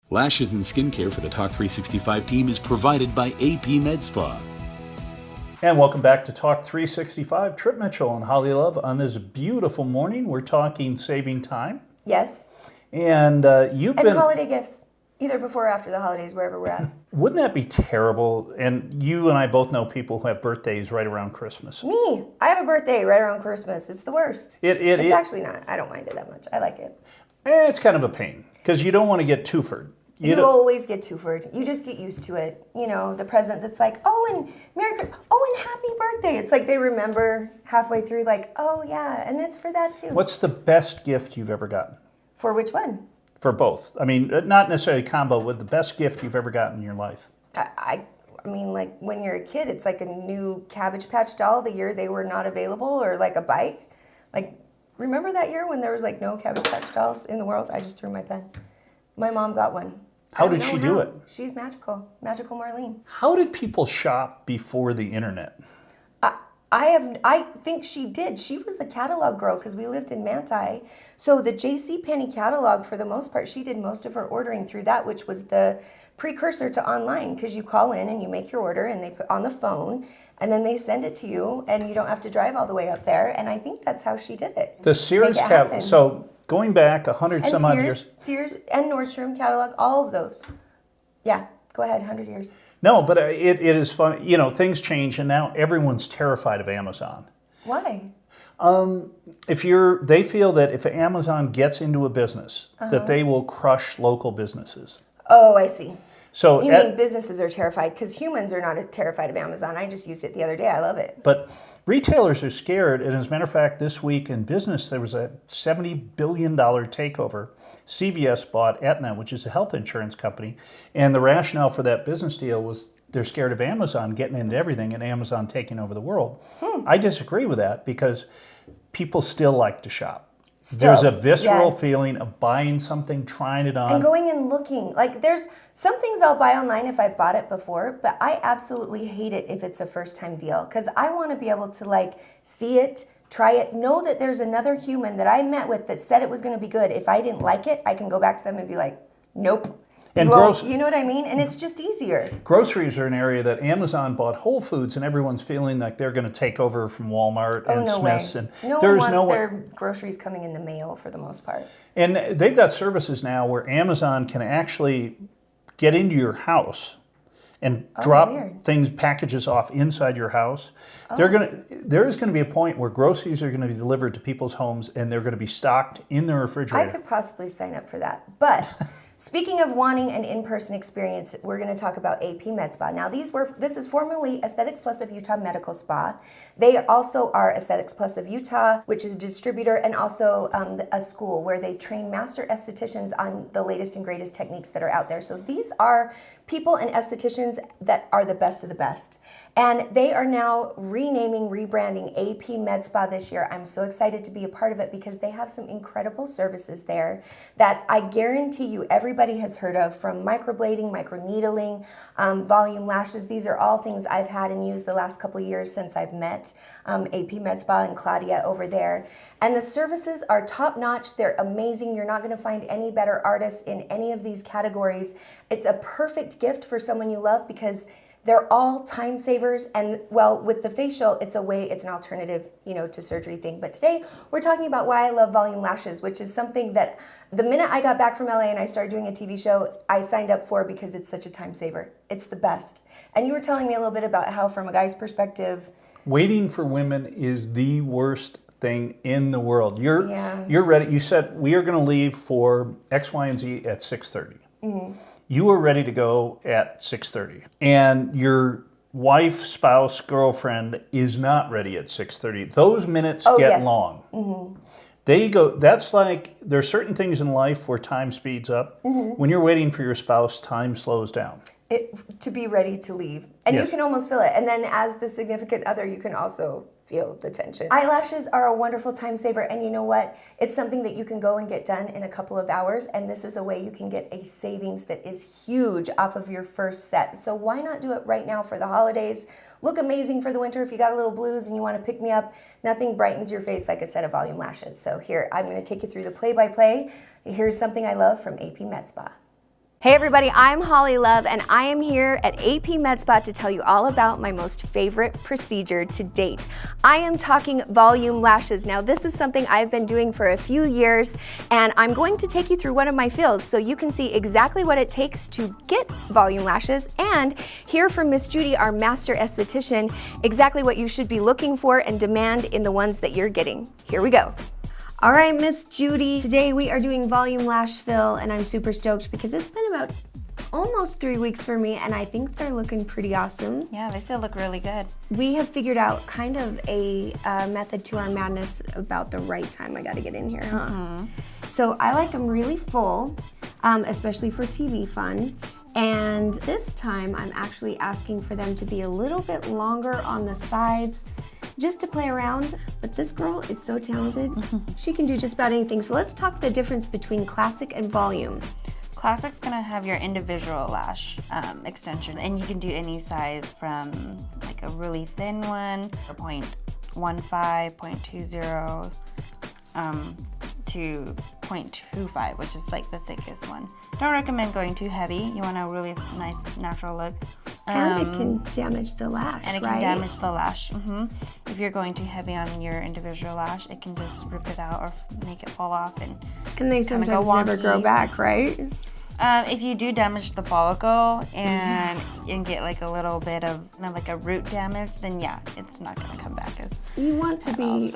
Lashes and skincare for the Talk 365 team is provided by AP Med Spa. And welcome back to Talk 365. Trip Mitchell and Holly Love on this beautiful morning. We're talking saving time. Yes. And And holiday gifts, either before or after the holidays, wherever we're at. Wouldn't that be terrible? And you and I both know people who have birthdays right around Christmas. Me, I have a birthday right around Christmas. It's the worst. It's actually not. I don't mind it that much. I like it. It's kind of a pain because you don't want to get twofered. You always get twofered. You just get used to it. You know, the present that's like, oh, and happy birthday. It's like they remember halfway through, like, oh, yeah, and it's for that too. What's the best gift you've ever gotten? For which one? For both. I mean, not necessarily a combo, but the best gift you've ever gotten in your life. I mean, like when you're a kid, it's like a new Cabbage Patch doll the year they were not available, or like a bike. Like, remember that year when there was like no Cabbage Patch dolls in the world? I just threw my pen. My mom got one. How did she do it? She's magical. Magical Marlene. How did people shop before the internet? I think she did. She was a catalog girl because we lived in Manti. So the JCPenney catalog, for the most part, she did most of her ordering through that, which was the precursor to online, because you call in and you make your order and they put on the phone and then they send it to you and you don't have to drive all the way up there. And I think that's how she did it. The Sears catalog. So going back 100 some odd years. Sears and Nordstrom catalog, all of those. Yeah, go ahead, 100 years. No, but it is fun. You know, things change, and now everyone's terrified of Amazon. Why? They feel that if Amazon gets into a business, that they will crush local businesses. Oh, I see. So you mean businesses are terrified, because humans are not terrified of Amazon. I just used it the other day. I love it. But retailers are scared, and as a matter of fact, this week in business, there was a $70 billion takeover. CVS bought Aetna, which is a health insurance company, and the rationale for that business deal was they're scared of Amazon getting into everything and Amazon taking over the world. I disagree with that because people still like to shop. There's a visceral feeling of buying something, trying it on. And going and looking. Like, there's some things I'll buy online if I've bought it before, but I absolutely hate it if it's a first-time deal, because I want to be able to, like, see it, try it, know that there's another human that I met with that said it was going to be good. If I didn't like it, I can go back to them and be like, nope. And you know what I mean? And it's just easier. Groceries are an area that Amazon bought Whole Foods, and everyone's feeling like they're going to take over from Walmart and Smith's. Way. And no one wants their groceries coming in the mail for the most part. And they've got services now where Amazon can actually get into your house and drop packages off inside your house. There is going to be a point where groceries are going to be delivered to people's homes, and they're going to be stocked in their refrigerator. I could possibly sign up for that, but. Speaking of wanting an in-person experience, we're going to talk about AP Med Spa. Now, this is formerly Aesthetics Plus of Utah Medical Spa. They also are Aesthetics Plus of Utah, which is a distributor, and also a school where they train master estheticians on the latest and greatest techniques that are out there. So these are people and estheticians that are the best of the best. And they are now rebranding AP Med Spa this year. I'm so excited to be a part of it because they have some incredible services there that I guarantee you everybody has heard of, from microblading, microneedling, volume lashes. These are all things I've had and used the last couple of years since I've met AP Med Spa and Claudia over there. And the services are top-notch. They're amazing. You're not going to find any better artists in any of these categories. It's a perfect gift for someone you love because they're all time savers, and well, with the facial, it's an alternative, to surgery thing. But today, we're talking about why I love volume lashes, which is something that the minute I got back from LA and I started doing a TV show, I signed up for because it's such a time saver. It's the best. And you were telling me a little bit about how, from a guy's perspective, waiting for women is the worst thing in the world. You're ready. You said we are going to leave for X, Y, and Z at 6:30. Mm-hmm. You are ready to go at 6:30, and your wife, spouse, girlfriend is not ready at 6:30. Those minutes get long. Mm-hmm. They go. That's like there's certain things in life where time speeds up. Mm-hmm. When you're waiting for your spouse, time slows down. To be ready to leave, and you can almost feel it. And then, as the significant other, you can also feel the tension. Eyelashes are a wonderful time saver, and you know what? It's something that you can go and get done in a couple of hours, and this is a way you can get a savings that is huge off of your first set. So why not do it right now for the holidays? Look amazing for the winter. If you got a little blues and you want to pick me up, nothing brightens your face like a set of volume lashes. So here, I'm going to take you through the play-by-play. Here's something I love from AP Med Spa. Hey everybody, I'm Holly Love and I am here at AP Med Spa to tell you all about my most favorite procedure to date. I am talking volume lashes. Now this is something I've been doing for a few years and I'm going to take you through one of my fills so you can see exactly what it takes to get volume lashes and hear from Miss Judy, our master esthetician, exactly what you should be looking for and demand in the ones that you're getting. Here we go. All right, Miss Judy, today we are doing volume lash fill and I'm super stoked because it's been about almost 3 weeks for me and I think they're looking pretty awesome. Yeah, they still look really good. We have figured out kind of a method to our madness about the right time. I gotta get in here, huh? So I like them really full, especially for TV fun. And this time I'm actually asking for them to be a little bit longer on the sides just to play around, but this girl is so talented. She can do just about anything. So let's talk the difference between classic and volume. Classic's gonna have your individual lash extension, and you can do any size from like a really thin one, or 0.15, 0.20, to 0.25, which is like the thickest one. Don't recommend going too heavy. You want a really nice natural look. And it can damage the lash, and it can damage the lash. If you're going too heavy on your individual lash, it can just rip it out or make it fall off and they sometimes never grow back, right? If you do damage the follicle and get like a little bit of like a root damage, then yeah, it's not gonna come back as you want to be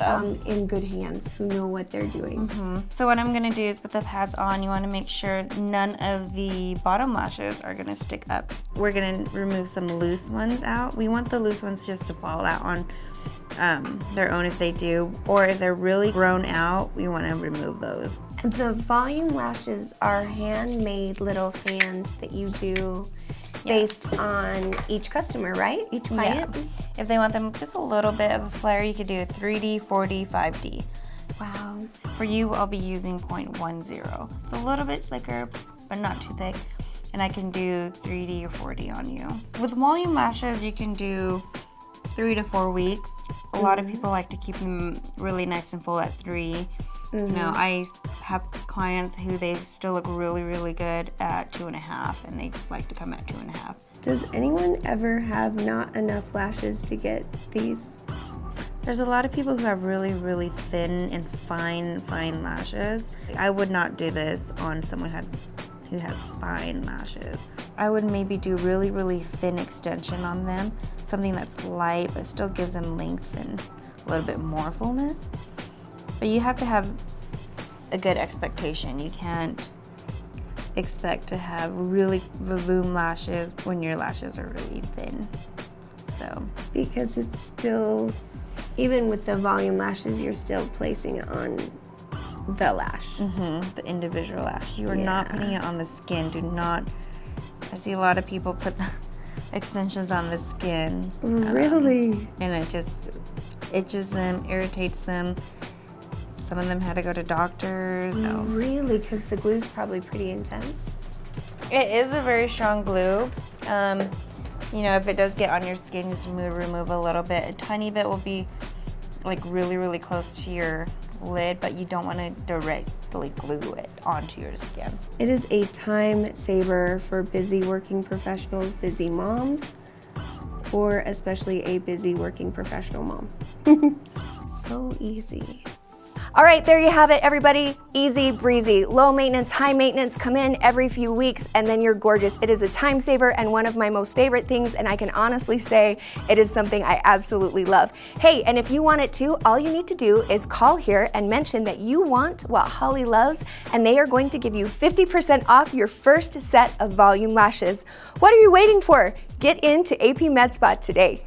in good hands who know what they're doing. So what I'm gonna do is put the pads on. You wanna make sure none of the bottom lashes are gonna stick up. We're gonna remove some loose ones out. We want the loose ones just to fall out on their own if they do, or if they're really grown out, we wanna remove those. The volume lashes are handmade little fans that you do based on each customer, right? Each client? Yeah. If they want them just a little bit of a flare, you could do a 3D, 4D, 5D. Wow. For you, I'll be using 0.10. It's a little bit thicker, but not too thick. And I can do 3D or 4D on you. With volume lashes, you can do 3 to 4 weeks. A lot of people like to keep them really nice and full at 3. You know, I have clients who they still look really, really good at 2.5, and they just like to come at 2.5. Does anyone ever have not enough lashes to get these? There's a lot of people who have really, really thin and fine lashes. I would not do this on someone who has fine lashes. I would maybe do really, really thin extension on them, something that's light but still gives them length and a little bit more fullness. But you have to have a good expectation. You can't expect to have really volume lashes when your lashes are really thin. So because it's still, even with the volume lashes, you're still placing it on the lash. The individual lash. You are not putting it on the skin. Do not. I see a lot of people put the extensions on the skin. Really? And it just itches them, irritates them. Some of them had to go to doctors. Really? Because the glue's probably pretty intense? It is a very strong glue. You know, if it does get on your skin, just remove a little bit. A tiny bit will be like really, really close to your lid, but you don't want to directly glue it onto your skin. It is a time saver for busy working professionals, busy moms, or especially a busy working professional mom. So easy. All right, there you have it, everybody. Easy breezy, low maintenance, high maintenance. Come in every few weeks and then you're gorgeous. It is a time saver and one of my most favorite things, and I can honestly say it is something I absolutely love. Hey, and if you want it too, all you need to do is call here and mention that you want what Holly loves, and they are going to give you 50% off your first set of volume lashes. What are you waiting for? Get into AP Med Spa today.